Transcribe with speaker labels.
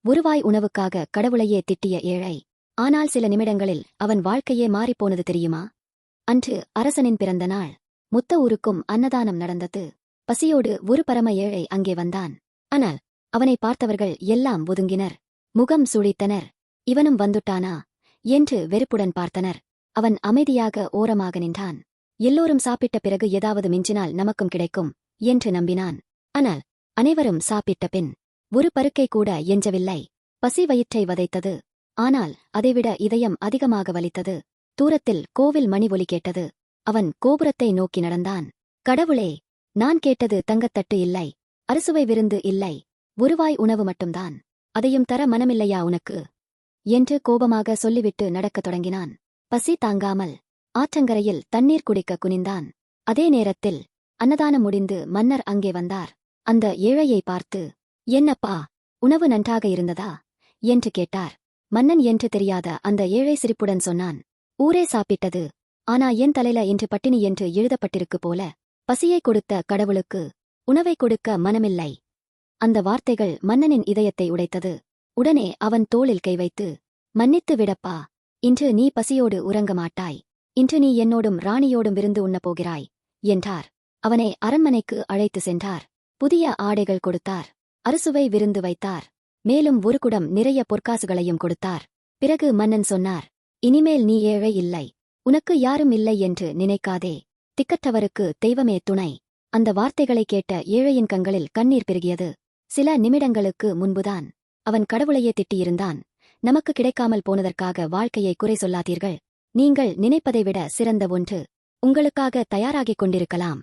Speaker 1: ஒருவாய் உணவுக்காக கடவுளையே திட்டிய ஏழை. ஆனால் சில நிமிடங்களில் அவன் வாழ்க்கையே மாறிப்போனது தெரியுமா? அன்று அரசனின் பிறந்த நாள். மொத்த ஊருக்கும் அன்னதானம் நடந்தது. பசியோடு ஒரு பரம ஏழை அங்கே வந்தான். ஆனால் அவனை பார்த்தவர்கள் எல்லாம் ஒதுங்கினர். முகம் சுழித்தனர். இவனும் வந்துட்டானா என்று வெறுப்புடன் பார்த்தனர். அவன் அமைதியாக ஓரமாக நின்றான். எல்லோரும் சாப்பிட்ட பிறகு ஏதாவது மிஞ்சினால் நமக்கும் கிடைக்கும் என்று நம்பினான். ஆனால் அனைவரும் சாப்பிட்ட பின் ஒரு பருக்கை கூட எஞ்சவில்லை. பசி வயிற்றை வதைத்தது. ஆனால் அதைவிட இதயம் அதிகமாக வலித்தது. தூரத்தில் கோவில் மணி ஒலி கேட்டது. அவன் கோபுரத்தை நோக்கி நடந்தான். கடவுளே, நான் கேட்டது தங்கத்தட்டு இல்லை, அறுசுவை விருந்து இல்லை, ஒருவாய் உணவு மட்டும்தான். அதையும் தர மனமில்லையா உனக்கு என்று கோபமாக சொல்லிவிட்டு நடக்கத் தொடங்கினான். பசி தாங்காமல் ஆற்றங்கரையில் தண்ணீர் குடிக்க குனிந்தான். அதே நேரத்தில் அன்னதானம் முடிந்து மன்னர் அங்கே வந்தார். அந்த ஏழையை பார்த்து, என்னப்பா, உணவு நன்றாக இருந்ததா என்று கேட்டார். மன்னன் என்று தெரியாத அந்த ஏழை சிரிப்புடன் சொன்னான், ஊரே சாப்பிட்டது. ஆனா என் தலையில இன்று பட்டினி என்று எழுதப்பட்டிருக்கு போல. பசியை கொடுத்த கடவுளுக்கு உணவை கொடுக்க மனமில்லை. அந்த வார்த்தைகள் மன்னனின் இதயத்தை உடைத்தது. உடனே அவன் தோளில் கை வைத்து, மன்னித்து விடப்பா, இன்று நீ பசியோடு உறங்க மாட்டாய். இன்று நீ என்னோடும் ராணியோடும் விருந்து உண்ணப் போகிறாய் என்றார். அவனை அரண்மனைக்கு அழைத்து சென்றார். புதிய ஆடைகள் கொடுத்தார். அறுசுவை விருந்து வைத்தார். மேலும் ஒரு குடம் நிறைய பொற்காசுகளையும் கொடுத்தார். பிறகு மன்னன் சொன்னார், இனிமேல் நீ ஏழை இல்லை, உனக்கு யாரும் இல்லை என்று நினைக்காதே. திக்கற்றவருக்கு தெய்வமே துணை. அந்த வார்த்தைகளை கேட்ட ஏழையின் கண்களில் கண்ணீர் பெருகியது. சில நிமிடங்களுக்கு முன்புதான் அவன் கடவுளையே திட்டியிருந்தான். நமக்கு கிடைக்காமல் போனதற்காக வாழ்க்கையை குறை சொல்லாதீர்கள். நீங்கள் நினைப்பதை விட சிறந்த ஒன்று உங்களுக்காக தயாராகிக் கொண்டிருக்கலாம்.